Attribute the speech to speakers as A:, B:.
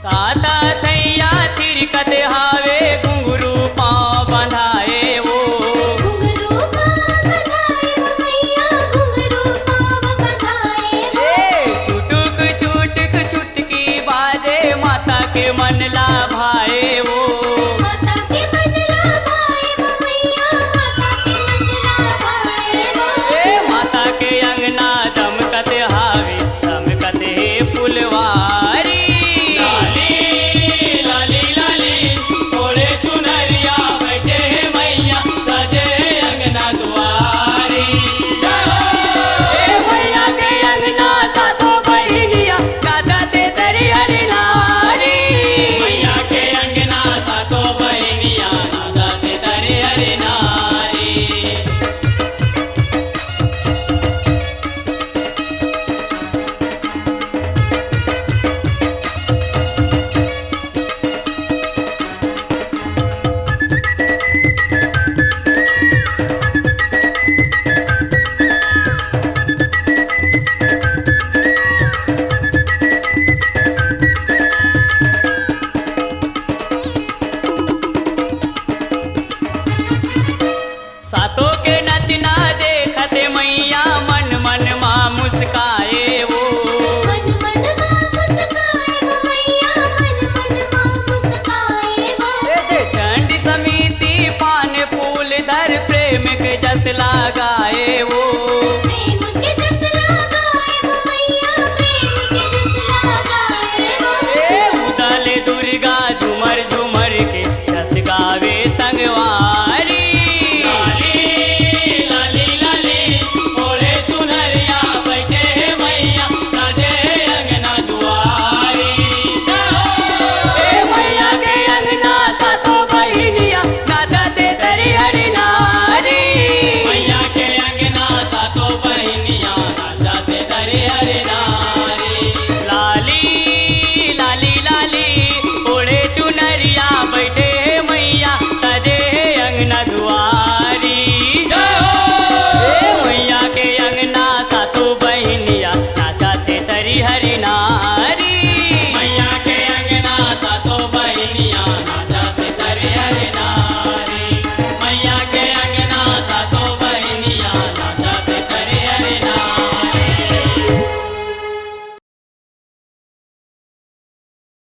A: साता थैया थिरकत हावे घुंघरू पाँव बंधाए वो।
B: घुंघरू पाँव बंधाए वो मैया, घुंघरू पाँव बंधाए वो।
A: छुटुक छुटक छुटकी बाजे माता के मन ला भाए वो।
B: माता के मन ला भाए वो मैया, माता के मन ला भाए वो।
A: माता के अंगना दमकत हावे दमकत हे फुलवारी। लाली लाली लाली ओढ़े चुनरिया बैठे हे मैया सजे अंगना दुआरी। मैया के अंगना सातों बहिनिया चाचा ते तेरी हरी नारी। मैया के अंगना सातों बहिनिया चाचा ते तेरी हरी नारी। सातों के नचना देखते मैया मन मन माँ मुस्काए वो।
B: मन मन माँ मुस्काए वो मैया, मन मन माँ मुस्काए वो।
A: चंडी समिति पान फूल धर प्रेम के जस लगाए वो।